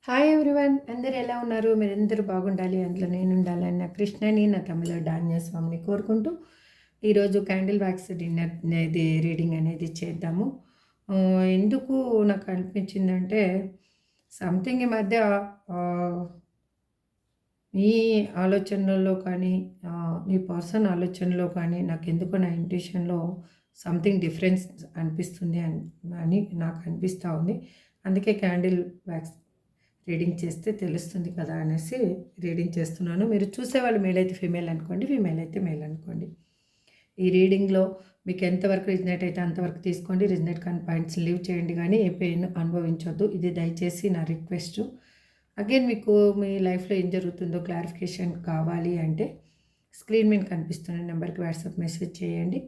Hi everyone, అందరూ ఎలా ఉన్నారు? మీరందరూ బాగుండాలి, అందులో నేను ఉండాలని నా కృష్ణని, నా తమిళ డాన్య స్వామిని కోరుకుంటూ ఈరోజు క్యాండిల్ వ్యాక్స్ డిన్నర్ అనేది రీడింగ్ అనేది చేద్దాము. ఎందుకు నాకు అనిపించిందంటే సంథింగ్ ఈ మధ్య ఆహ్, మీ ఆలోచనలలో కానీ మీ పర్సన్ ఆలోచనలో కానీ నాకెందుకో నా ఇంట్యూషన్‌లో సంథింగ్ డిఫరెన్స్ అనిపిస్తుంది అని నాకు అనిపిస్తూ ఉంది. అందుకే క్యాండిల్ వ్యాక్స్ రీడింగ్ చేస్తే తెలుస్తుంది కదా అనేసి రీడింగ్ చేస్తున్నాను. మీరు చూసేవాళ్ళు మేల్ అయితే ఫీమేల్ అనుకోండి, ఫీమేల్ అయితే మేల్ అనుకోండి. ఈ రీడింగ్‌లో మీకు ఎంతవరకు రిజనేట్ అయితే అంతవరకు తీసుకోండి. రిజనేట్ కాని పాయింట్స్ లీవ్ చేయండి గానీ ఏ పెయిన్ అనుభవించొద్దు. ఇది దయచేసి నా రిక్వెస్టు. అగైన్ మీకు మీ లైఫ్‌లో ఏం జరుగుతుందో క్లారిఫికేషన్ కావాలి అంటే స్క్రీన్ మీద కనిపిస్తున్న నెంబర్‌కి వాట్సాప్ మెసేజ్ చేయండి.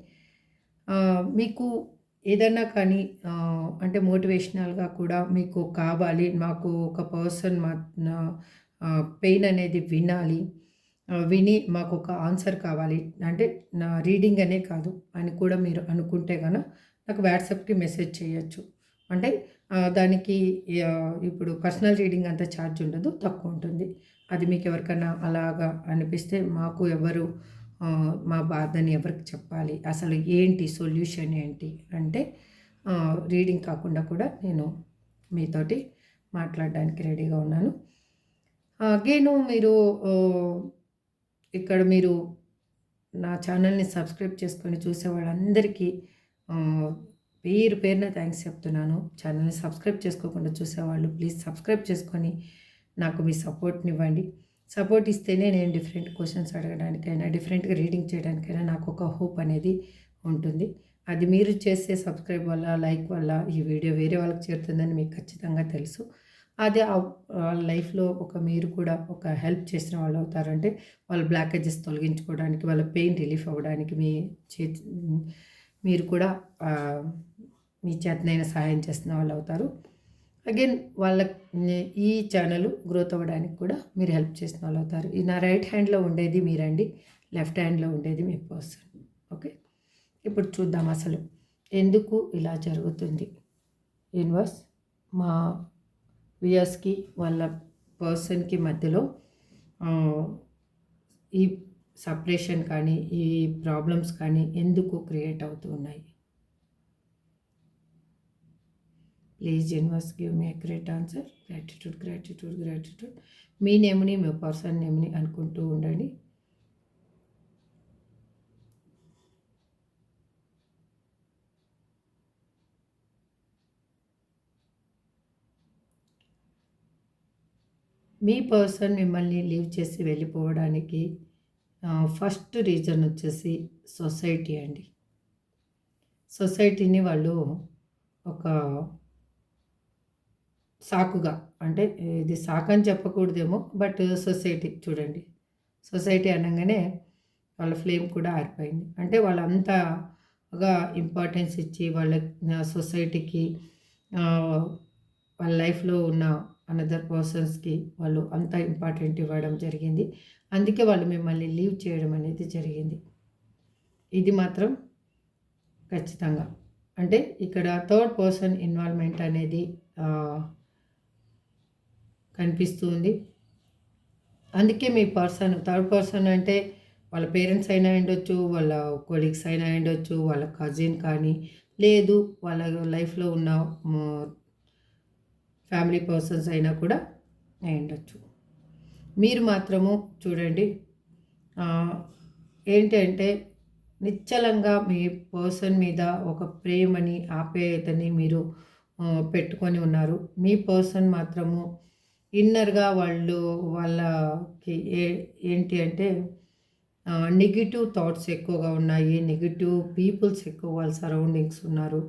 మీకు ఏదన్నా కానీ అంటే మోటివేషనల్‌గా కూడా మీకు కావాలి. మాకు ఒక పర్సన్ పెయిన్ అనేది వినాలి. విని మాకొక ఆన్సర్ కావాలి. అంటే నా రీడింగ్ అనే కాదు అని కూడా మీరు అనుకుంటే నాకు వాట్సాప్‌కి మెసేజ్ చేయొచ్చు. అంటే దానికి ఇప్పుడు పర్సనల్ రీడింగ్ అంత ఛార్జ్ ఉండదు. తక్కువుంటుంది. అది మీకు ఎవరికన్నా అలాగా అనిపిస్తే మాకు ఎవరు మా బాధని ఎవరికి చెప్పాలి? అసలు ఏంటి సొల్యూషన్ ఏంటి? అంటే రీడింగ్ కాకుండా కూడా నేను మీతోటి మాట్లాడడానికి రెడీగా ఉన్నాను. అగైను మీరు ఇక్కడ మీరు నా ఛానల్‌ని సబ్స్క్రైబ్ చేసుకొని చూసే వాళ్ళందరికీ పేరు పేరున థ్యాంక్స్ చెప్తున్నాను. ఛానల్‌ని సబ్స్క్రైబ్ చేసుకోకుండా చూసేవాళ్ళు ప్లీజ్ సబ్స్క్రైబ్ చేసుకొని నాకు మీ సపోర్ట్‌నివ్వండి. సపోర్ట్ ఇస్తేనే నేను డిఫరెంట్ క్వెషన్స్ అడగడానికైనా, డిఫరెంట్‌గా రీడింగ్ చేయడానికైనా నాకు ఒక హోప్ అనేది ఉంటుంది. అది మీరు చేసే సబ్స్క్రైబ్ వల్ల, లైక్ వల్ల ఈ వీడియో వేరే వాళ్ళకి చేరుతుందని మీకు ఖచ్చితంగా తెలుసు. అది వాళ్ళ లైఫ్‌లో మీరు కూడా ఒక హెల్ప్ చేసిన వాళ్ళు అవుతారంటే, వాళ్ళ బ్లాకేజెస్ తొలగించుకోవడానికి, వాళ్ళ పెయిన్ రిలీఫ్ అవ్వడానికి చేతి మీరు కూడా మీ చేతనైన సహాయం చేసిన వాళ్ళు అవుతారు. అగైన్ వాళ్ళ ఈ ఛానల్ గ్రోత్ అవ్వడానికి కూడా మీరు హెల్ప్ చేసిన వాళ్ళు అవుతారు. ఈ నా రైట్ హ్యాండ్‌లో ఉండేది మీరండి. లెఫ్ట్ హ్యాండ్‌లో ఉండేది మీ పర్సన్. ఓకే. ఇప్పుడు చూద్దాం అసలు ఎందుకు ఇలా జరుగుతుంది. యూనివర్స్ మా వ్యూయర్స్‌కి వాళ్ళ పర్సన్‌కి మధ్యలో ఈ సెపరేషన్ కానీ, ఈ ప్రాబ్లమ్స్ కానీ ఎందుకు క్రియేట్ అవుతూ ఉన్నాయి? Please universe give me a great answer. Gratitude, gratitude, gratitude. మీ నేమ్‌ని, మీ పర్సన్ నేమ్‌ని అనుకుంటూ ఉండండి. మీ పర్సన్ మిమ్మల్ని లీవ్ చేసి వెళ్ళిపోవడానికి ఫస్ట్ రీజన్ వచ్చేసి సొసైటీ అండి. సొసైటీని వాళ్ళు ఒక సాకుగా, అంటే ఇది సాకని చెప్పకూడదేమో, బట్ సొసైటీ చూడండి. సొసైటీ అనంగానే వాళ్ళ ఫ్లేమ్ కూడా ఆరిపోయింది. అంటే వాళ్ళంతగా ఇంపార్టెన్స్ ఇచ్చి వాళ్ళ సొసైటీకి వాళ్ళ లైఫ్‌లో ఉన్న అనదర్ పర్సన్స్‌కి వాళ్ళు అంత ఇంపార్టెంట్ ఇవ్వడం జరిగింది. అందుకే వాళ్ళు మిమ్మల్ని లీవ్ చేయడం అనేది జరిగింది. ఇది మాత్రం ఖచ్చితంగా. అంటే ఇక్కడ థర్డ్ పర్సన్ ఇన్వాల్వ్‌మెంట్ అనేది కనిపిస్తూ ఉంది. అందుకే మీ పర్సన్ థర్డ్ పర్సన్ అంటే వాళ్ళ పేరెంట్స్ అయినా అయ్యుండొచ్చు, వాళ్ళ కొలీగ్స్ అయినా అయ్యుండొచ్చు, వాళ్ళ కజిన్ కానీ, లేదు వాళ్ళ లైఫ్‌లో ఉన్న ఫ్యామిలీ పర్సన్స్ అయినా కూడా అయ్యుండొచ్చు. మీరు మాత్రము చూడండి, ఏంటంటే నిశ్చలంగా మీ పర్సన్ మీద ఒక ప్రేమని, ఆప్యాయతని మీరు పెట్టుకొని ఉన్నారు. మీ పర్సన్ మాత్రము ఇన్నర్‌గా వాళ్ళకి ఏంటి అంటే నెగెటివ్ థాట్స్ ఎక్కువగా ఉన్నాయి. నెగెటివ్ పీపుల్స్ ఎక్కువ వాళ్ళ సరౌండింగ్స్ ఉన్నారు.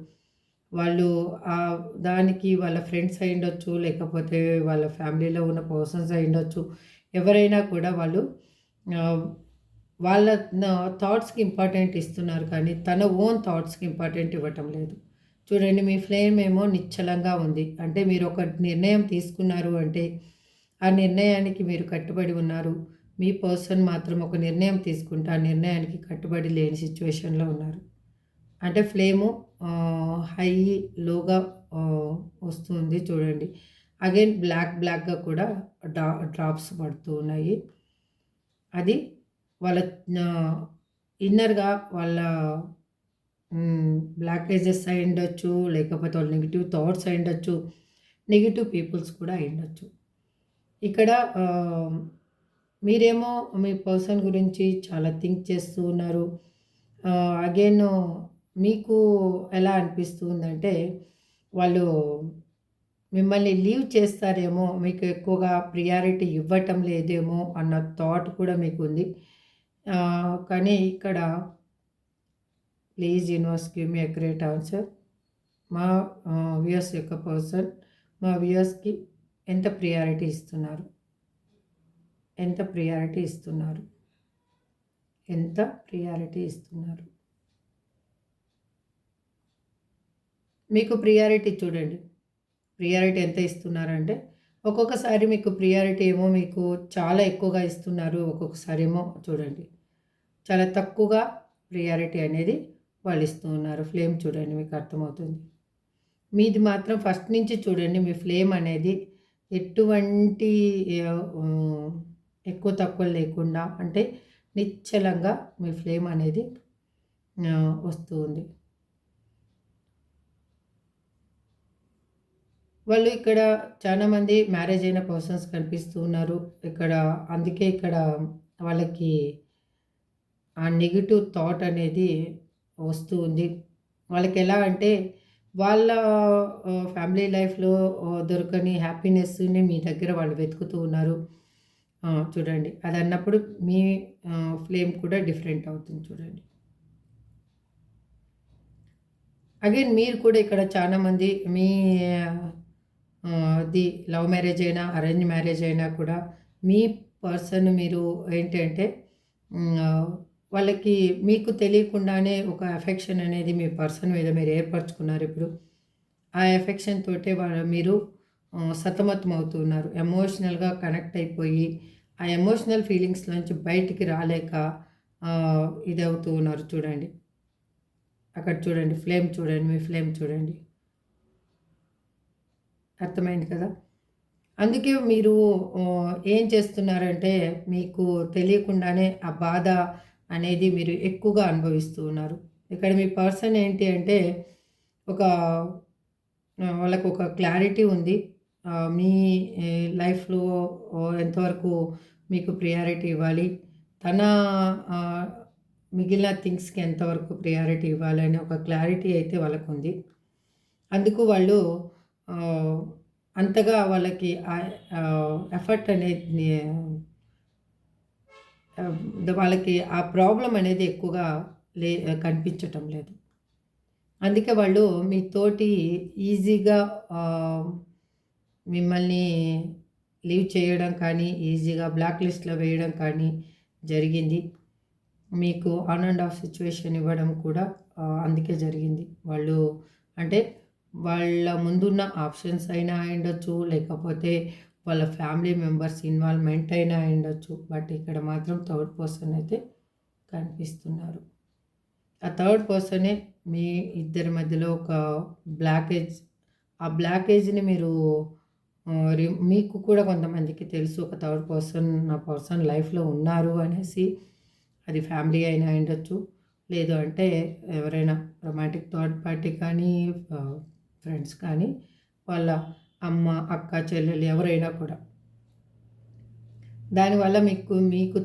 వాళ్ళు దానికి వాళ్ళ ఫ్రెండ్స్ అయ్యుండొచ్చు, లేకపోతే వాళ్ళ ఫ్యామిలీలో ఉన్న పర్సన్స్ అయ్యుండొచ్చు. ఎవరైనా కూడా వాళ్ళు ఆహ్, వాళ్ళ థాట్స్‌కి ఇంపార్టెంట్ ఇస్తున్నారు కానీ, తన ఓన్ థాట్స్‌కి ఇంపార్టెంట్ ఇవ్వటం లేదు. చూడండి, మీ ఫ్లేమ్ ఏమో నిశ్చలంగా ఉంది. అంటే మీరు ఒక నిర్ణయం తీసుకున్నారు అంటే, ఆ నిర్ణయానికి మీరు కట్టుబడి ఉన్నారు. మీ పర్సన్ మాత్రం ఒక నిర్ణయం తీసుకుంటే, ఆ నిర్ణయానికి కట్టుబడి లేని సిట్యుయేషన్‌లో ఉన్నారు. అంటే ఫ్లేము హై, లోగా వస్తుంది చూడండి. అగైన్ బ్లాక్‌గా కూడా డ్రాప్స్ పడుతూ ఉన్నాయి. అది వాళ్ళ ఆహ్, ఇన్నర్‌గా వాళ్ళ బ్లాకేజెస్ అయ్యుండొచ్చు, లేకపోతే వాళ్ళ నెగెటివ్ థాట్స్ అయ్యుండొచ్చు, నెగెటివ్ పీపుల్స్ కూడా అయ్యుండొచ్చు. ఇక్కడ మీరేమో మీ పర్సన్ గురించి చాలా థింక్ చేస్తూ ఉన్నారు. అగైన్ మీకు ఎలా అనిపిస్తూ ఉందంటే, వాళ్ళు మిమ్మల్ని లీవ్ చేస్తారేమో, మీకు ఎక్కువగా ప్రియారిటీ ఇవ్వటం లేదేమో అన్న థాట్ కూడా మీకుంది. కానీ ఇక్కడ please universe give me a great answer. మా వ్యూయర్స్ యొక్క పర్సన్ మా వ్యూయర్స్‌కి ఎంత ప్రియారిటీ ఇస్తున్నారు? ఎంత ప్రియారిటీ ఇస్తున్నారు? ఎంత ప్రియారిటీ ఇస్తున్నారు? మీకు ప్రియారిటీ చూడండి. ప్రియారిటీ ఎంత ఇస్తున్నారంటే, ఒక్కొక్కసారి మీకు ప్రియారిటీ ఏమో మీకు చాలా ఎక్కువగా ఇస్తున్నారు. ఒక్కొక్కసారి ఏమో చూడండి, చాలా తక్కువగా ప్రియారిటీ అనేది వాళ్ళు ఇస్తూ ఉన్నారు. ఫ్లేమ్ చూడండి, మీకు అర్థమవుతుంది. మీది మాత్రం ఫస్ట్ నుంచి చూడండి, మీ ఫ్లేమ్ అనేది ఎటువంటి ఎక్కువ తక్కువ లేకుండా, అంటే నిశ్చలంగా మీ ఫ్లేమ్ అనేది వస్తూ ఉంది. వాళ్ళు ఇక్కడ చాలామంది మ్యారేజ్ అయిన పర్సన్స్ కనిపిస్తూ ఉన్నారు. ఇక్కడ అందుకే ఇక్కడ వాళ్ళకి ఆ నెగెటివ్ థాట్ అనేది వస్తూ ఉంది. వాళ్ళకెలా అంటే వాళ్ళ ఫ్యామిలీ లైఫ్‌లో దొరకని హ్యాపీనెస్‌ని మీ దగ్గర వాళ్ళు వెతుకుతూ ఉన్నారు. చూడండి. అదన్నప్పుడు మీ ఫ్లేమ్ కూడా డిఫరెంట్ అవుతుంది చూడండి. అగైన్ మీరు కూడా ఇక్కడ చాలామంది మీ అది లవ్ మ్యారేజ్ అయినా, అరేంజ్ మ్యారేజ్ అయినా కూడా మీ పర్సన్ మీరు ఏంటంటే వాళ్ళకి మీకు తెలియకుండానే ఒక ఎఫెక్షన్ అనేది మీ పర్సన్ మీద మీరు ఏర్పరచుకున్నారు ఇప్పుడు. ఆ ఎఫెక్షన్ తోటే మీరు సతమతం అవుతున్నారు. ఎమోషనల్‌గా కనెక్ట్ అయిపోయి, ఆ ఎమోషనల్ ఫీలింగ్స్ నుంచి బయటికి రాలేక ఇదవుతూ ఉన్నారు చూడండి. అక్కడ చూడండి, ఫ్లేమ్ చూడండి, మీ ఫ్లేమ్ చూడండి. అర్థమైంది కదా! అందుకే మీరు ఏం చేస్తున్నారంటే, మీకు తెలియకుండానే ఆ బాధ అనేది మీరు ఎక్కువగా అనుభవిస్తూ ఉన్నారు. ఇక్కడ మీ పర్సన్ ఏంటి అంటే, ఒక వాళ్ళకొక క్లారిటీ ఉంది. మీ లైఫ్‌లో ఎంతవరకు మీకు ప్రియారిటీ ఇవ్వాలి, తన ఆహ్, మిగిలిన థింగ్స్‌కి ఎంతవరకు ప్రియారిటీ ఇవ్వాలి అనే ఒక క్లారిటీ అయితే వాళ్ళకుంది. అందుకు వాళ్ళు ఆహ్, అంతగా వాళ్ళకి ఎఫర్ట్ అనేది వాళ్ళకి ఆ ప్రాబ్లమ్ అనేది ఎక్కువగా లే కనిపించటం లేదు. అందుకే వాళ్ళు మీతోటి ఈజీగా మిమ్మల్ని లీవ్ చేయడం కానీ, ఈజీగా బ్లాక్ లిస్ట్‌లో వేయడం కానీ జరిగింది. మీకు ఆన్ అండ్ ఆఫ్ సిట్యుయేషన్ ఇవ్వడం కూడా అందుకే జరిగింది. వాళ్ళు అంటే వాళ్ళ ముందున్న ఆప్షన్స్ అయినా అయ్యుండొచ్చు, లేకపోతే వాళ్ళ ఫ్యామిలీ మెంబర్స్ ఇన్వాల్వ్‌మెంట్ అయినా అయ్యుండొచ్చు. బట్ ఇక్కడ మాత్రం థర్డ్ పర్సన్ అయితే కనిపిస్తున్నారు. ఆ థర్డ్ పర్సనే మీ ఇద్దరి మధ్యలో ఒక బ్లాకేజ్. ఆ బ్లాకేజ్‌ని మీరు మీకు కూడా కొంతమందికి తెలుసు, ఒక థర్డ్ పర్సన్ నా పర్సన్ లైఫ్‌లో ఉన్నారు అనేసి. అది ఫ్యామిలీ అయినా అయ్యుండొచ్చు, లేదు అంటే ఎవరైనా రొమాంటిక్ థర్డ్ పార్టీ కానీ, ఫ్రెండ్స్ కానీ, వాళ్ళ అమ్మ, అక్క, చెల్లెలు ఎవరైనా కూడా. దానివల్ల మీకు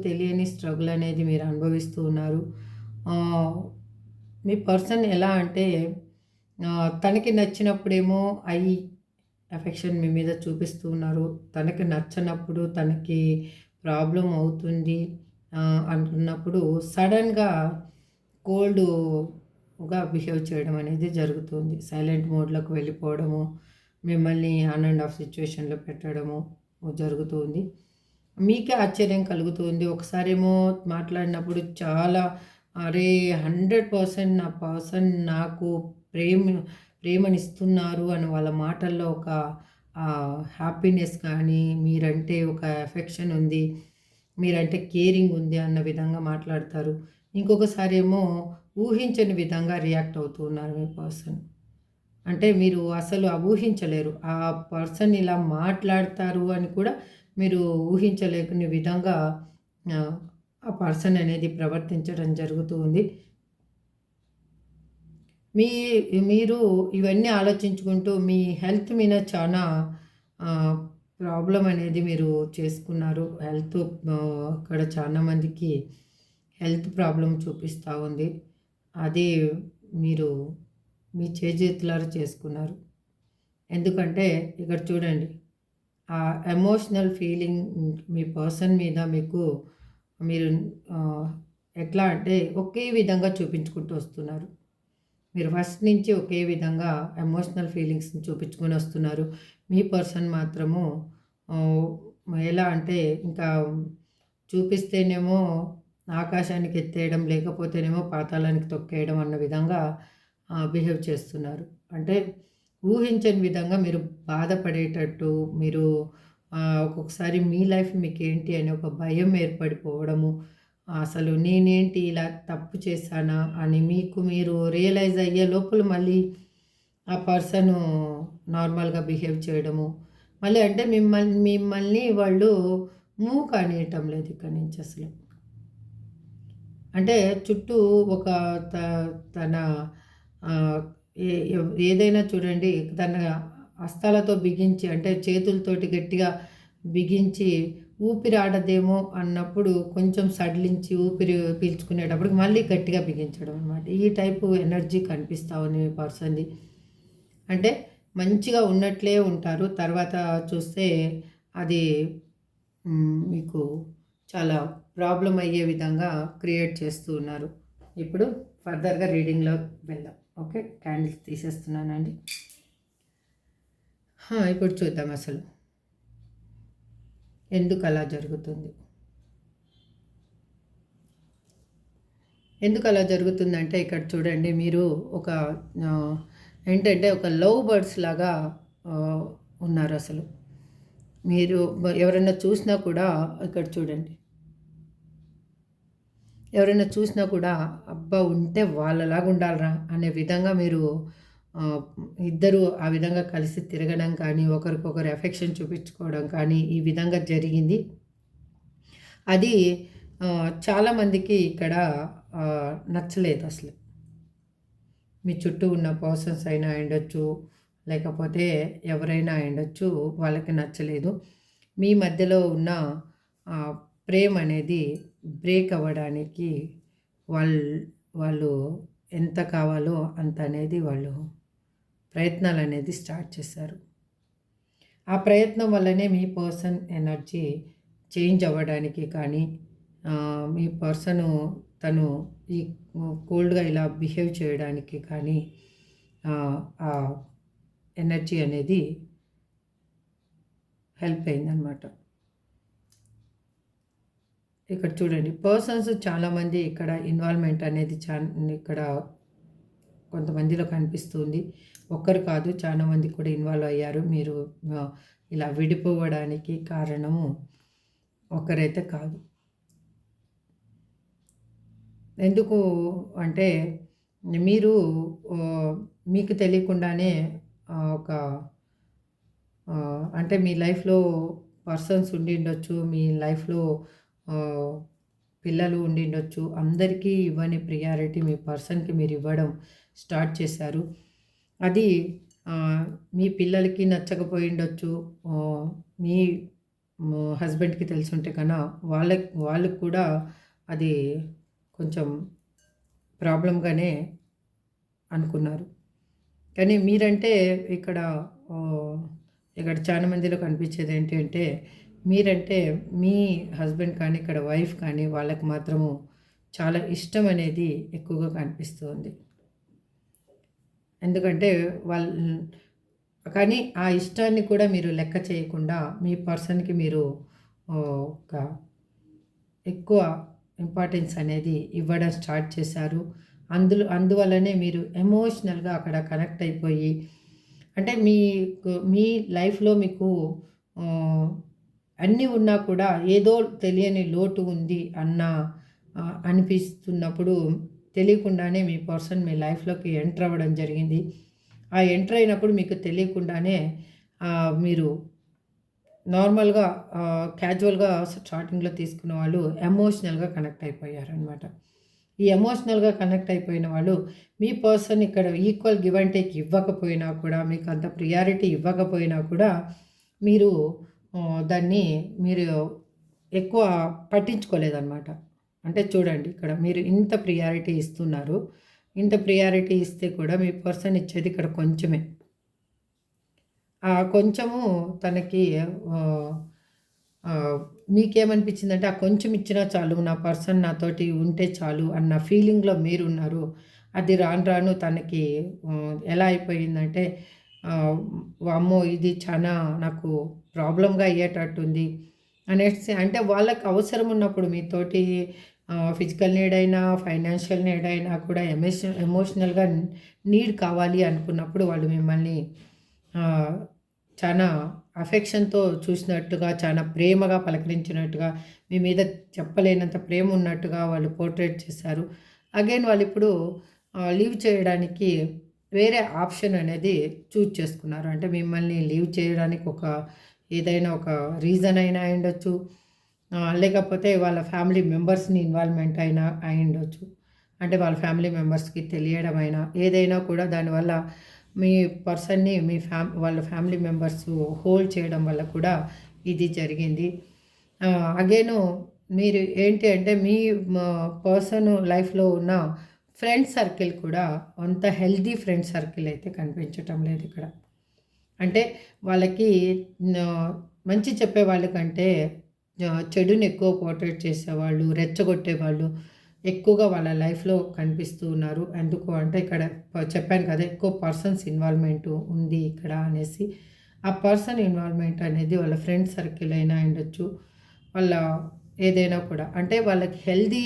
తెలియని స్ట్రగుల్ అనేది మీరు అనుభవిస్తూ ఉన్నారు. మీ పర్సన్ ఎలా అంటే తనకి నచ్చినప్పుడేమో ఎఫెక్షన్ మీ మీద చూపిస్తూ ఉన్నారు. తనకి నచ్చనప్పుడు, తనకి ప్రాబ్లమ్ అవుతుంది అంటున్నప్పుడు సడన్‌గా కోల్డ్‌గా బిహేవ్ చేయడం అనేది జరుగుతుంది. సైలెంట్ మోడ్‌లోకి వెళ్ళిపోవడము, మిమ్మల్ని ఆన్ అండ్ ఆఫ్ సిట్యుయేషన్‌లో పెట్టడము జరుగుతుంది. మీకే ఆశ్చర్యం కలుగుతుంది. ఒకసారేమో మాట్లాడినప్పుడు చాలా అరే! 100% నా పర్సన్ నాకు ప్రేమనిస్తున్నారు అని వాళ్ళ మాటల్లో ఒక హ్యాపీనెస్ కానీ, మీరంటే ఒక ఎఫెక్షన్ ఉంది, మీరంటే కేరింగ్ ఉంది అన్న విధంగా మాట్లాడతారు. ఇంకొకసారేమో ఊహించని విధంగా రియాక్ట్ అవుతూ ఉన్నారు మీ పర్సన్. అంటే మీరు అసలు ఊహించలేరు. ఆ పర్సన్ ఇలా మాట్లాడతారు అని కూడా మీరు ఊహించలేని విధంగా ఆహ్, ఆ పర్సన్ అనేది ప్రవర్తించడం జరుగుతూ ఉంది. మీ మీరు ఇవన్నీ ఆలోచించుకుంటూ మీ హెల్త్ మీద చాలా ఆహ్, ప్రాబ్లమ్ అనేది మీరు చేసుకున్నారు. అక్కడ చాలా మందికి హెల్త్ ప్రాబ్లమ్ చూపిస్తా ఉంది. అది మీరు మీ చేజేతులారా చేసుకున్నారు. ఎందుకంటే ఇక్కడ చూడండి. ఆ ఎమోషనల్ ఫీలింగ్ మీ పర్సన్ మీద మీరు ఆహ్, ఎట్లా అంటే ఒకే విధంగా చూపించుకుంటూ వస్తున్నారు. మీరు ఫస్ట్ నుంచి ఒకే విధంగా ఎమోషనల్ ఫీలింగ్స్‌ని చూపించుకొని వస్తున్నారు. మీ పర్సన్ మాత్రము ఆహ్, ఎలా అంటే ఇంకా చూపిస్తేనేమో ఆకాశానికి ఎత్తేయడం, లేకపోతేనేమో పాతాళానికి తొక్కేయడం అన్న విధంగా బిహేవ్ చేస్తున్నారు. అంటే ఊహించని విధంగా మీరు బాధపడేటట్టు, మీరు ఒక్కొక్కసారి మీ లైఫ్ మీకేంటి అని ఒక భయం ఏర్పడిపోవడము, అసలు నేనేంటి ఇలా తప్పు చేశానా అని మీకు మీరు రియలైజ్ అయ్యే లోపల మళ్ళీ ఆ పర్సను నార్మల్‌గా బిహేవ్ చేయడము. మళ్ళీ అంటే మిమ్మల్ని వాళ్ళు మూవ్ కానీయటం లేదు ఇక్కడి నుంచి అసలు. అంటే చుట్టూ ఒక త తన ఆహ్, ఏ ఏదైనా చూడండి తన హస్తాలతో బిగించి అంటే చేతులతోటి గట్టిగా బిగించి ఊపిరి ఆడదేమో అన్నప్పుడు కొంచెం సడలించి ఊపిరి పీల్చుకునేటప్పటికి మళ్ళీ గట్టిగా బిగించడం అనమాట. ఈ టైపు ఎనర్జీ కనిపిస్తా ఉంది మీ పర్సన్‌ది. అంటే మంచిగా ఉన్నట్లే ఉంటారు. తర్వాత చూస్తే అది మీకు చాలా ప్రాబ్లమ్ అయ్యే విధంగా క్రియేట్ చేస్తూ ఉన్నారు. ఇప్పుడు ఫర్దర్‌గా రీడింగ్‌లో వెళ్దాం. ఓకే. క్యాండిల్స్ తీసేస్తున్నానండి. ఇప్పుడు చూద్దాం అసలు ఎందుకు అలా జరుగుతుంది? ఎందుకు అలా జరుగుతుందంటే ఇక్కడ చూడండి మీరు ఒక ఏంటంటే ఒక లవ్ బర్డ్స్ లాగా ఆహ్, ఉన్నారసలు. మీరు ఎవరైనా చూసినా కూడా ఇక్కడ చూడండి. ఎవరైనా చూసినా కూడా అబ్బా! ఉంటే వాళ్ళలాగా ఉండాలిరా అనే విధంగా మీరు ఆహ్, ఇద్దరు ఆ విధంగా కలిసి తిరగడం కానీ, ఒకరికొకరు ఎఫెక్షన్ చూపించుకోవడం కానీ ఈ విధంగా జరిగింది. అది చాలామందికి ఇక్కడ నచ్చలేదసలు. మీ చుట్టూ ఉన్న పర్సన్స్ అయినా అయ్యుండొచ్చు, లేకపోతే ఎవరైనా అయ్యుండొచ్చు, వాళ్ళకి నచ్చలేదు. మీ మధ్యలో ఉన్న ఆహ్, ప్రేమనేది బ్రేక్ అవ్వడానికి వాళ్ వాళ్ళు ఎంత కావాలో అంత అనేది వాళ్ళు ప్రయత్నాలనేది స్టార్ట్ చేశారు. ఆ ప్రయత్నం వల్లనే మీ పర్సన్ ఎనర్జీ చేంజ్ అవ్వడానికి కానీ, మీ పర్సను తను ఈ కోల్డ్‌గా ఇలా బిహేవ్ చేయడానికి కానీ, ఆ ఎనర్జీ అనేది హెల్ప్ అయిందనమాట. ఇక్కడ చూడండి పర్సన్స్ చాలామంది ఇక్కడ ఇన్వాల్వ్‌మెంట్ అనేది ఇక్కడ కొంతమందిలో కనిపిస్తుంది. ఒక్కరు కాదు చాలా మంది కూడా ఇన్వాల్వ్ అయ్యారు. మీరు ఇలా విడిపోవడానికి కారణము ఒక్కరైతే కాదు. ఎందుకు అంటే మీరు మీకు తెలియకుండానే ఒక అంటే మీ లైఫ్‌లో పర్సన్స్ ఉండిండొచ్చు. మీ లైఫ్‌లో ఆహ్, పిల్లలు ఉండిండొచ్చు. అందరికీ ఇవ్వని ప్రియారిటీ మీ పర్సన్‌కి మీరివ్వడం స్టార్ట్ చేశారు. అది ఆహ్, మీ పిల్లలకి నచ్చకపోయుండొచ్చు. మీ హస్బెండ్‌కి తెలిసుంటే వాళ్ళకి కూడా అది కొంచెం ప్రాబ్లమ్‌గానే అనుకున్నారు. కానీ మీరంటే ఇక్కడ ఆహ్, ఇక్కడ చాలా మందిలో కనిపించేది ఏంటంటే, మీరంటే మీ హస్బెండ్ కానీ, ఇక్కడ వైఫ్ కానీ వాళ్ళకి మాత్రము చాలా ఇష్టం అనేది ఎక్కువగా కనిపిస్తుంది. ఎందుకంటే కానీ ఆ ఇష్టాన్ని కూడా మీరు లెక్క చేయకుండా మీ పర్సన్‌కి మీరు ఒక ఎక్కువ ఇంపార్టెన్స్ అనేది ఇవ్వడం స్టార్ట్ చేశారు. అందువల్లనే మీరు ఎమోషనల్‌గా అక్కడ కనెక్ట్ అయిపోయి అంటే మీ లైఫ్‌లో మీకు ఆహ్, అన్నీ ఉన్నా కూడా ఏదో తెలియని లోటు ఉంది అనిపిస్తున్నప్పుడు తెలియకుండానే మీ పర్సన్ మీ లైఫ్‌లోకి ఎంటర్ అవ్వడం జరిగింది. ఆ ఎంటర్ అయినప్పుడు మీకు తెలియకుండానే మీరు నార్మల్‌గా క్యాజువల్‌గా స్టార్టింగ్‌లో తీసుకున్న వాళ్ళు ఎమోషనల్‌గా కనెక్ట్ అయిపోయారనమాట. ఈ ఎమోషనల్‌గా కనెక్ట్ అయిపోయిన వాళ్ళు మీ పర్సన్ ఇక్కడ ఈక్వల్ గివ్ అండ్ టేక్ ఇవ్వకపోయినా కూడా, మీకు అంత ప్రియారిటీ ఇవ్వకపోయినా కూడా మీరు దాన్ని మీరు ఎక్కువ పట్టించుకోలేదనమాట. అంటే చూడండి ఇక్కడ మీరు ఇంత ప్రియారిటీ ఇస్తున్నారు. ఇంత ప్రియారిటీ ఇస్తే కూడా మీ పర్సన్ ఇచ్చేది ఇక్కడ కొంచెమే. కొంచెము తనకి ఆహ్, ఆహ్, మీకేమనిపించిందంటే, ఆ కొంచెం ఇచ్చినా చాలు, నా పర్సన్ నాతోటి ఉంటే చాలు అన్న ఫీలింగ్‌లో మీరున్నారు. అది రాను రాను తనకి ఎలా అయిపోయిందంటే, వామ్మో! ఇది చానా నాకు ప్రాబ్లమ్‌గా అయ్యేటట్టుంది అనేసి, అంటే వాళ్ళకి అవసరం ఉన్నప్పుడు మీతోటి ఫిజికల్ నీడ్ అయినా, ఫైనాన్షియల్ నీడ్ అయినా కూడా ఎమోషనల్‌గా నీడ్ కావాలి అనుకున్నప్పుడు వాళ్ళు మిమ్మల్ని ఆహ్, చానా అఫెక్షన్‌తో చూసినట్టుగా, చానా ప్రేమగా పలకరించినట్టుగా, మీ మీద చెప్పలేనంత ప్రేమ ఉన్నట్టుగా వాళ్ళు పోర్ట్రేట్ చేశారు. అగైన్ వాళ్ళిప్పుడు లీవ్ చేయడానికి వేరే ఆప్షన్ అనేది చూజ్ చేసుకున్నారు. అంటే మిమ్మల్ని లీవ్ చేయడానికి ఏదైనా ఒక రీజన్ అయినా అయ్యుండొచ్చు. లేకపోతే వాళ్ళ ఫ్యామిలీ మెంబర్స్‌ని ఇన్వాల్వ్‌మెంట్ అయినా అయ్యుండొచ్చు. అంటే వాళ్ళ ఫ్యామిలీ మెంబర్స్‌కి తెలియడమైనా, ఏదైనా కూడా దానివల్ల మీ పర్సన్‌ని వాళ్ళ ఫ్యామిలీ మెంబర్స్ హోల్డ్ చేయడం వల్ల కూడా ఇది జరిగింది. అగైను మీరు ఏంటి అంటే మీ మ పర్సన్ లైఫ్‌లో ఉన్న ఫ్రెండ్ సర్కిల్ కూడా అంత హెల్తీ ఫ్రెండ్ సర్కిల్ అయితే కనిపించటం లేదు ఇక్కడ. అంటే వాళ్ళకి న మంచి చెప్పేవాళ్ళ కంటే చెడుని ఎక్కువ పోర్ట్రేట్ చేసేవాళ్ళు, రెచ్చగొట్టేవాళ్ళు ఎక్కువగా వాళ్ళ లైఫ్‌లో కనిపిస్తూ ఉన్నారు. ఎందుకు అంటే ఇక్కడ చెప్పాను కదా! ఎక్కువ పర్సన్స్ ఇన్వాల్వ్‌మెంట్ ఉంది ఇక్కడ అనేసి. ఆ పర్సన్ ఇన్వాల్వ్‌మెంట్ అనేది వాళ్ళ ఫ్రెండ్ సర్కిల్ అయినా అయ్యుండొచ్చు. వాళ్ళ ఏదైనా కూడా. అంటే వాళ్ళకి హెల్తీ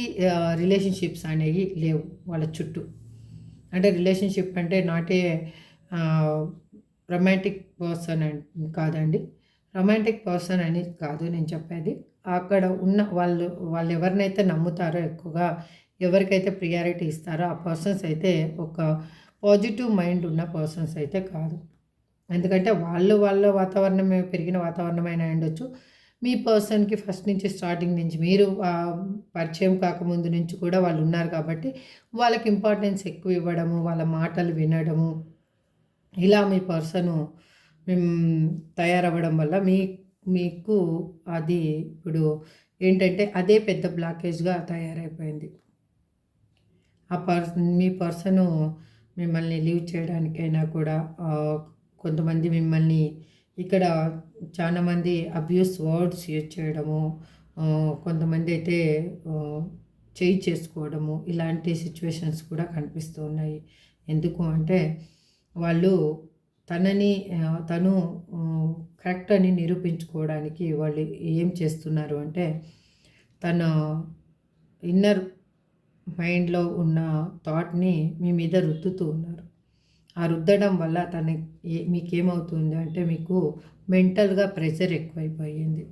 రిలేషన్‌షిప్స్ అనేవి లేవు వాళ్ళ చుట్టూ. అంటే రిలేషన్‌షిప్ అంటే నాట్ ఏ ఆహ్, రొమాంటిక్ పర్సన్ కాదండి. రొమాంటిక్ పర్సన్ అని కాదు నేను చెప్పేది. అక్కడ ఉన్న వాళ్ళు ఎవరినైతే నమ్ముతారో ఎక్కువగా, ఎవరికైతే ప్రియారిటీ ఇస్తారో ఆ పర్సన్స్ అయితే ఒక పాజిటివ్ మైండ్ ఉన్న పర్సన్స్ అయితే కాదు. ఎందుకంటే వాళ్ళ వాతావరణమే, పెరిగిన వాతావరణమైనా అయ్యుండొచ్చు. మీ పర్సన్‌కి ఫస్ట్ నుంచి స్టార్టింగ్ నుంచి మీరు పరిచయం కాకముందు నుంచి కూడా వాళ్ళున్నారు కాబట్టి, వాళ్ళకి ఇంపార్టెన్స్ ఎక్కువ ఇవ్వడము, వాళ్ళ మాటలు వినడము, ఇలా మీ పర్సను తయారవ్వడం వల్ల మీకు అది ఇప్పుడు ఏంటంటే అదే పెద్ద బ్లాకేజ్‌గా తయారైపోయింది. మీ పర్సను మిమ్మల్ని లీవ్ చేయడానికైనా కూడా కొంతమంది మిమ్మల్ని ఇక్కడ చాలామంది అబ్యూస్ వర్డ్స్ యూజ్ చేయడము, కొంతమంది అయితే చేయి చేసుకోవడము, ఇలాంటి సిట్యుయేషన్స్ కూడా కనిపిస్తూ ఉన్నాయి. ఎందుకు అంటే వాళ్ళు తను కరెక్ట్ అని నిరూపించుకోవడానికి వాళ్ళు ఏం చేస్తున్నారు అంటే, తన ఇన్నర్ మైండ్‌లో ఉన్న థాట్‌ని మీ మీద రుద్దుతూ ఉన్నారు. ఆ రుద్దడం వల్ల మీకేమవుతుంది అంటే, మీకు మెంటల్‌గా ప్రెషర్ ఎక్కువైపోయింది.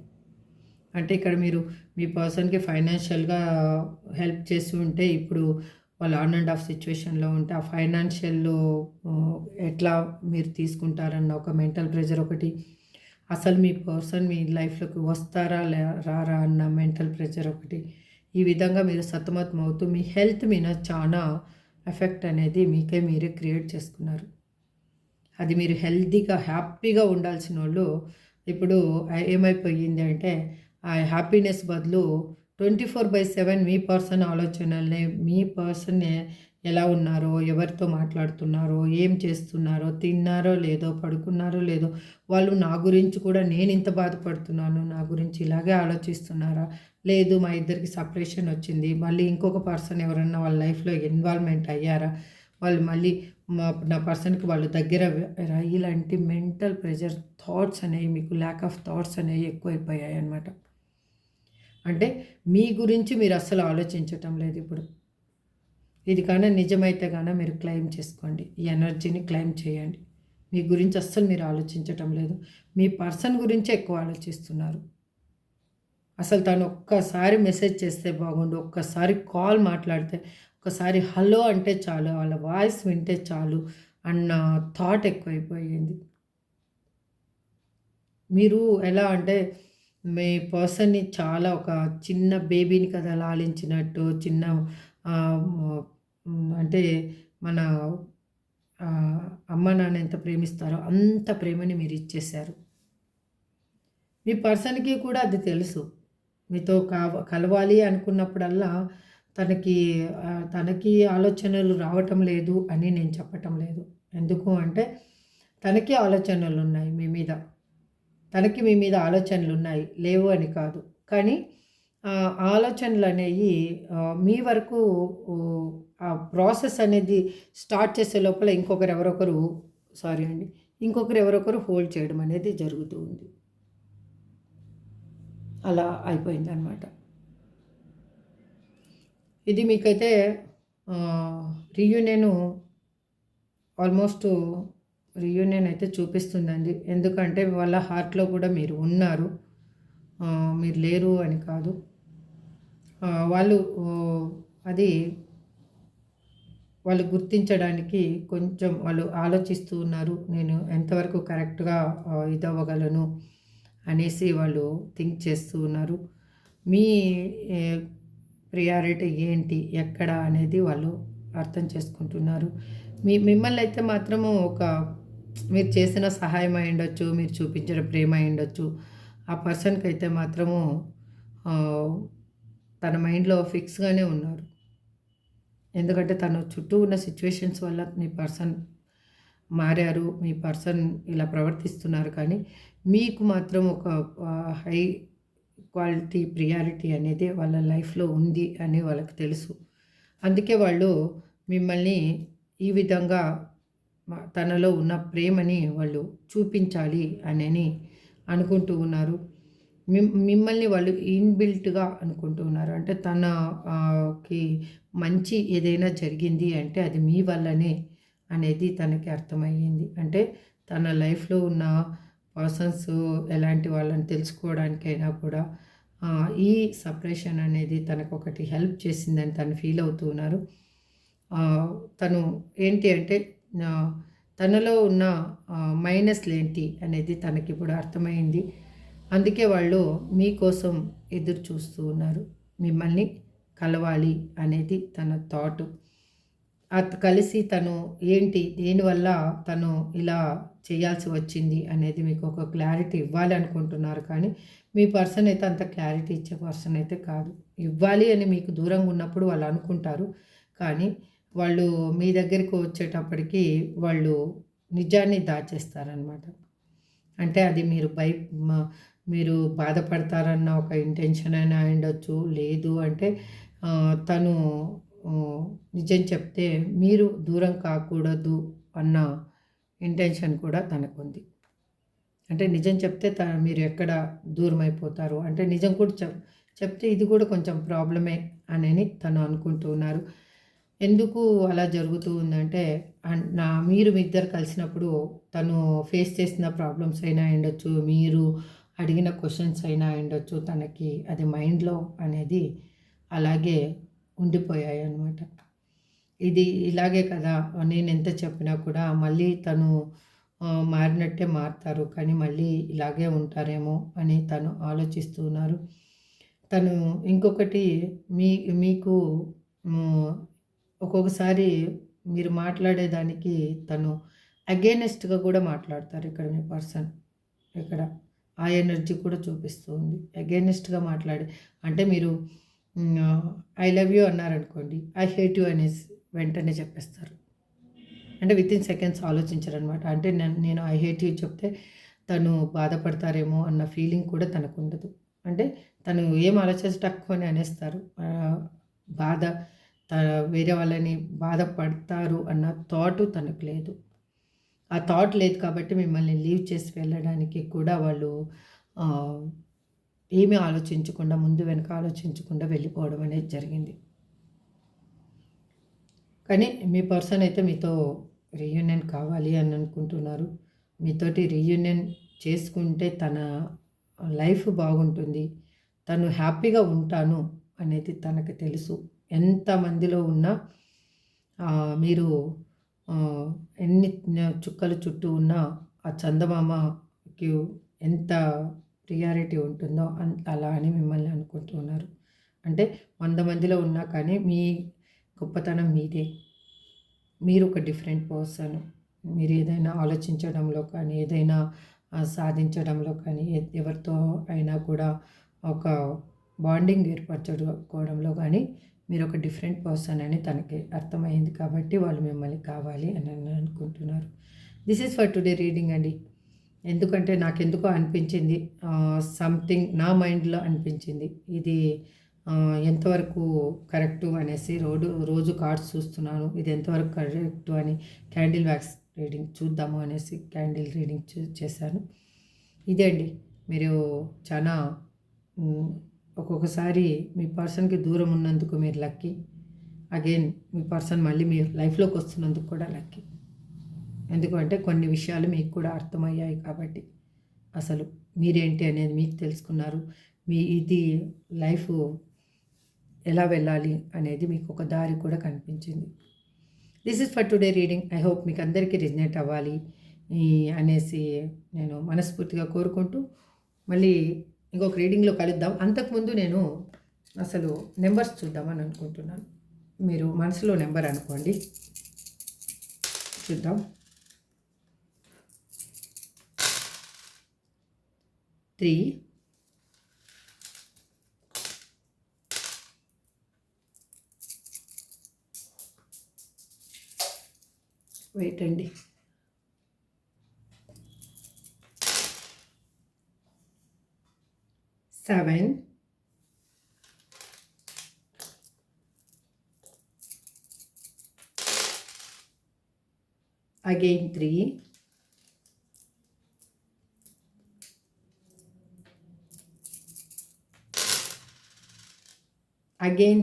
అంటే ఇక్కడ మీరు మీ పర్సన్‌కి ఫైనాన్షియల్‌గా హెల్ప్ చేస్తూ ఉంటే, ఇప్పుడు వాళ్ళు ఆన్ అండ్ ఆఫ్ సిట్యుయేషన్‌లో ఉంటే, ఆ ఫైనాన్షియల్‌లో ఎట్లా మీరు తీసుకుంటారన్న ఒక మెంటల్ ప్రెషర్ ఒకటి. అసలు మీ పర్సన్ మీ లైఫ్‌లోకి వస్తారా? రారా? అన్న మెంటల్ ప్రెషర్ ఒకటి. ఈ విధంగా మీరు సతమతమవుతూ మీ హెల్త్ మీద చానా ఎఫెక్ట్ అనేది మీరే క్రియేట్ చేసుకున్నారు. అది మీరు హెల్తీగా, హ్యాపీగా ఉండాల్సినోళ్ళు ఇప్పుడు ఏమైపోయింది అంటే, ఆ హ్యాపీనెస్ బదులు 24/7 మీ పర్సన్ ఆలోచనలనే, మీ పర్సన్ ఎలా ఉన్నారో, ఎవరితో మాట్లాడుతున్నారో, ఏం చేస్తున్నారో, తిన్నారో లేదో, పడుకున్నారో లేదో, వాళ్ళు నా గురించి కూడా నేనింత బాధపడుతున్నాను, నా గురించి ఇలాగే ఆలోచిస్తున్నారా? లేదు మా ఇద్దరికి సెపరేషన్ వచ్చింది, మళ్ళీ ఇంకొక పర్సన్ ఎవరన్నా వాళ్ళ లైఫ్‌లో ఇన్వాల్వ్‌మెంట్ అయ్యారా? వాళ్ళు మళ్ళీ నా పర్సన్‌కి వాళ్ళు దగ్గర ఇలాంటి మెంటల్ ప్రెషర్ థాట్స్ అనేవి, మీకు ల్యాక్ ఆఫ్ థాట్స్ అనేవి ఎక్కువైపోయాయన్నమాట. అంటే మీ గురించి మీరు అస్సలు ఆలోచించటం లేదు ఇప్పుడు. ఇది కానీ నిజమైతే గాన మీరు క్లెయిమ్ చేసుకోండి. ఈ ఎనర్జీని క్లెయిమ్ చేయండి. మీ గురించి అస్సలు మీరు ఆలోచించటం లేదు. మీ పర్సన్ గురించే ఎక్కువ ఆలోచిస్తున్నారు. అసలు తను ఒక్కసారి మెసేజ్ చేస్తే బాగుండు, ఒక్కసారి కాల్ మాట్లాడితే, ఒక్కసారి హలో అంటే చాలు, వాళ్ళ వాయిస్ వింటే చాలు అన్న థాట్ ఎక్కువైపోయింది. మీరు ఎలా అంటే మీ పర్సన్‌ని చాలా ఒక చిన్న బేబీని కదా లాలించినట్టు చిన్న అంటే మన అమ్మ నాన్న ఎంత ప్రేమిస్తారో అంత ప్రేమని మీరు ఇచ్చేశారు. మీ పర్సన్‌కి కూడా అది తెలుసు. మీతో కలవాలి అనుకున్నప్పుడల్లా తనకి తనకి ఆలోచనలు రావటం లేదు అని నేను చెప్పటం లేదు. ఎందుకు అంటే తనకి ఆలోచనలున్నాయి మీ మీద. తనకి మీ మీద ఆలోచనలున్నాయి. లేవు అని కాదు. కానీ ఆలోచనలనేయి మీ వరకు ఆ ప్రాసెస్ అనేది స్టార్ట్ చేసే లోపల సారీ అండి. ఇంకొకరు ఎవరొకరు హోల్డ్ చేయడం అనేది జరుగుతూ ఉంది. అలా అయిపోయిందనమాట. ఇది మీకైతే రీయూనియను ఆల్మోస్ట్ రీయూనియన్ అయితే చూపిస్తుందండి. ఎందుకంటే వాళ్ళ హార్ట్‌లో కూడా మీరు ఉన్నారు. మీరు లేరు అని కాదు. వాళ్ళు అది వాళ్ళు గుర్తించడానికి కొంచెం వాళ్ళు ఆలోచిస్తూ ఉన్నారు. నేను ఎంతవరకు కరెక్ట్‌గా ఇదవ్వగలను అనేసి వాళ్ళు థింక్ చేస్తూ ఉన్నారు. మీ ఏ ప్రియారిటీ ఏంటి? ఎక్కడ? అనేది వాళ్ళు అర్థం చేసుకుంటున్నారు. మిమ్మల్ని అయితే మాత్రము మీరు చేసిన సహాయం అయ్యుండొచ్చు, మీరు చూపించిన ప్రేమ అయ్యుండొచ్చు. ఆ పర్సన్‌కైతే మాత్రము తన మైండ్‌లో ఫిక్స్‌గానే ఉన్నారు. ఎందుకంటే తను చుట్టూ ఉన్న సిట్యుయేషన్స్ వల్ల మీ పర్సన్ మారారు. మీ పర్సన్ ఇలా ప్రవర్తిస్తున్నారు. కానీ మీకు మాత్రం ఒక హై క్వాలిటీ ప్రియారిటీ అనేది వాళ్ళ లైఫ్‌లో ఉంది అని వాళ్ళకి తెలుసు. అందుకే వాళ్ళు మిమ్మల్ని ఈ విధంగా తనలో ఉన్న ప్రేమని వాళ్ళు చూపించాలి అనని అనుకుంటూ ఉన్నారు. మిమ్మల్ని వాళ్ళు ఇన్‌బిల్ట్‌గా అనుకుంటూ ఉన్నారు. అంటే కి మంచి ఏదైనా జరిగింది అంటే అది మీ వల్లనే అనేది తనకి అర్థమయ్యింది. అంటే తన లైఫ్‌లో ఉన్న పర్సన్స్ ఎలాంటి వాళ్ళని తెలుసుకోవడానికైనా కూడా ఈ సెపరేషన్ అనేది తనకొకటి హెల్ప్ చేసిందని తను ఫీల్ అవుతూ ఉన్నారు. తను ఏంటి అంటే తనలో ఉన్న మైనస్‌లేంటి అనేది తనకిప్పుడు అర్థమైంది. అందుకే వాళ్ళు మీకోసం ఎదురు చూస్తూ ఉన్నారు. మిమ్మల్ని కలవాలి అనేది తన థాటు. కలిసి తను ఏంటి, దేనివల్ల తను ఇలా చేయాల్సి వచ్చింది అనేది మీకు ఒక క్లారిటీ ఇవ్వాలి అనుకుంటున్నారు. కానీ మీ పర్సన్ అయితే అంత క్లారిటీ ఇచ్చే పర్సన్ అయితే కాదు. ఇవ్వాలి అని మీకు దూరంగా ఉన్నప్పుడు వాళ్ళు అనుకుంటారు. కానీ వాళ్ళు మీ దగ్గరికి వచ్చేటప్పటికి వాళ్ళు నిజాన్ని దాచేస్తారనమాట. అంటే అది మీరు బాధపడతారన్న ఒక ఇంటెన్షన్ అయినా అయ్యుండొచ్చు. లేదు అంటే తను నిజం చెప్తే మీరు దూరం కాకూడదు అన్న ఇంటెన్షన్ కూడా తనకుంది. అంటే నిజం చెప్తే మీరు ఎక్కడ దూరమైపోతారు. అంటే నిజం కూడా చెప్తే ఇది కూడా కొంచెం ప్రాబ్లమే అనని తను అనుకుంటూ ఉన్నారు. ఎందుకు అలా జరుగుతూ ఉందంటే మీరు మీ ఇద్దరు కలిసినప్పుడు తను ఫేస్ చేసిన ప్రాబ్లమ్స్ అయినా అయ్యుండొచ్చు. మీరు అడిగిన క్వెషన్స్ అయినా అయ్యుండొచ్చు. తనకి అది మైండ్‌లో అనేది అలాగే ఉండిపోయాయన్నమాట. ఇది ఇలాగే కదా! నేనెంత చెప్పినా కూడా మళ్ళీ తను మారినట్టే మారతారు. కానీ మళ్ళీ ఇలాగే ఉంటారేమో అని తను ఆలోచిస్తూ ఉన్నారు. తను ఇంకొకటి మీకు ఒక్కొక్కసారి మీరు మాట్లాడేదానికి తను అగైనెస్ట్‌గా కూడా మాట్లాడతారు ఇక్కడ మీ పర్సన్. ఇక్కడ ఆ ఎనర్జీ కూడా చూపిస్తూ ఉంది. అగైనెస్ట్‌గా అంటే మీరు ఐ లవ్ యూ అన్నారనుకోండి, ఐ హేట్ యూ అనేసి వెంటనే చెప్పేస్తారు. అంటే వితిన్ సెకండ్స్ ఆలోచించరనమాట. అంటే నేను ఐ హేట్ యూ చెప్తే తను బాధపడతారేమో అన్న ఫీలింగ్ కూడా తనకుండదు. అంటే తను ఏం ఆలోచించి టక్కుని అనేస్తారు. బాధ వేరే వాళ్ళని బాధపడతారు అన్న థాటు తనకు లేదు. ఆ థాట్ లేదు కాబట్టి మిమ్మల్ని లీవ్ చేసి వెళ్ళడానికి కూడా వాళ్ళు ఏమీ ఆలోచించకుండా ముందు వెనక ఆలోచించకుండా వెళ్ళిపోవడం అనేది జరిగింది. కానీ మీ పర్సన్ అయితే మీతో రీయూనియన్ కావాలి అని అనుకుంటున్నారు. మీతోటి రీయూనియన్ చేసుకుంటే తన లైఫ్ బాగుంటుంది. తను హ్యాపీగా ఉంటాను అనేది తనకు తెలుసు. ఎంతమందిలో ఉన్నా మీరు ఎన్ని చుక్కలు చుట్టూ ఉన్న ఆ చందమామకి ఎంత ప్రియారిటీ ఉంటుందో అలా అని మిమ్మల్ని అనుకుంటూ ఉన్నారు. అంటే 100 మందిలో ఉన్నా కానీ మీ గొప్పతనం మీదే. మీరు ఒక డిఫరెంట్ పర్సన్. మీరు ఏదైనా ఆలోచించడంలో కానీ, ఏదైనా సాధించడంలో కానీ, ఎవరితో అయినా కూడా ఒక బాండింగ్ ఏర్పరచుకోవడంలో కానీ మీరు ఒక డిఫరెంట్ పర్సన్ అని తనకి అర్థమైంది కాబట్టి వాళ్ళు మిమ్మల్ని కావాలి అని అనుకుంటున్నారు. This is for today reading అండి. ఎందుకంటే నాకెందుకో అనిపించింది, సంథింగ్ నా మైండ్లో అనిపించింది ఇది ఎంతవరకు కరెక్టు అనేసి రోజు కార్డ్స్ చూస్తున్నాను, ఇది ఎంతవరకు కరెక్టు అని క్యాండిల్ వ్యాక్స్ రీడింగ్ చూద్దాము అనేసి క్యాండిల్ రీడింగ్ చేశాను. ఇదే అండి, మీరు చాలా ఒక్కొక్కసారి మీ పర్సన్కి దూరం ఉన్నందుకు మీరు లక్కీ. అగైన్ మీ పర్సన్ మళ్ళీ మీ లైఫ్లోకి వస్తున్నందుకు కూడా లక్కీ. ఎందుకంటే కొన్ని విషయాలు మీకు కూడా అర్థమయ్యాయి కాబట్టి అసలు మీరేంటి అనేది మీకు తెలుసుకున్నారు. ఇది లైఫ్ ఎలా వెళ్ళాలి అనేది మీకు ఒక దారి కూడా కనిపించింది. This is for today reading. I hope మీకు అందరికీ రిజనేట్ అవ్వాలి అనేసి నేను మనస్ఫూర్తిగా కోరుకుంటూ మళ్ళీ ఇంకొక రీడింగ్లో కలుద్దాం. అంతకుముందు నేను అసలు నెంబర్స్ చూద్దామని అనుకుంటున్నాను. మీరు మనసులో నెంబర్ అనుకోండి, చూద్దాం. 3 వెయిట్ అండి, 7 again 3 again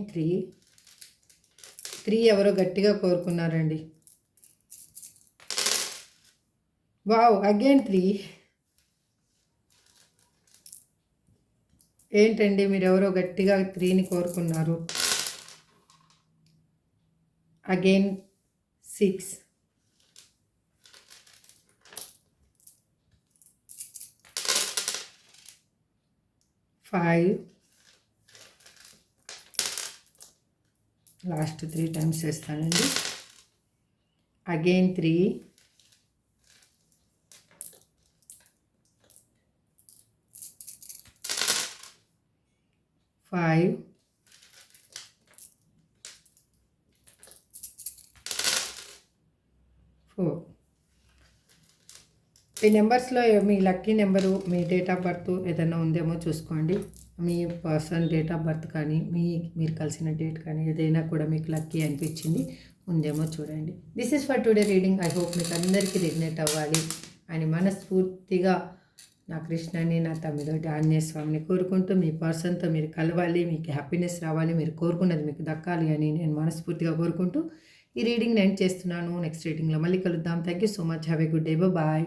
3 ఎవరో గట్టిగా కోరుకున్నారండి. Wow, again 3. ఏంటండి మీరు ఎవరో గట్టిగా 3ని కోరుకున్నారు. అగైన్ 6 5 లాస్ట్ 3 టైమ్స్ వేస్తానండి. అగైన్ 3 5 4. ఈ నెంబర్స్లో మీ లక్కీ నెంబరు, మీ డేట్ ఆఫ్ బర్త్ ఏదైనా ఉందేమో చూసుకోండి. మీ పర్సన్ డేట్ ఆఫ్ బర్త్ కానీ మీరు కలిసిన డేట్ కానీ ఏదైనా కూడా మీకు లక్కీ అనిపించింది ఉందేమో చూడండి. This is for today reading. I hope మీకు అందరికీ రిజనేట్ అవ్వాలి అని మనస్ఫూర్తిగా నా కృష్ణని, నా తమ్ముడు ఆంజనేయ స్వామిని కోరుకుంటూ మీ పర్సన్తో మీరు కలవాలి, మీకు హ్యాపీనెస్ రావాలి, మీరు కోరుకున్నది మీకు దక్కాలి అని నేను మనస్ఫూర్తిగా కోరుకుంటూ ఈ రీడింగ్ ఎండ్ చేస్తున్నాను. నెక్స్ట్ రీడింగ్లో మళ్ళీ కలుద్దాం. Thank you so much. Have a good day. Bye.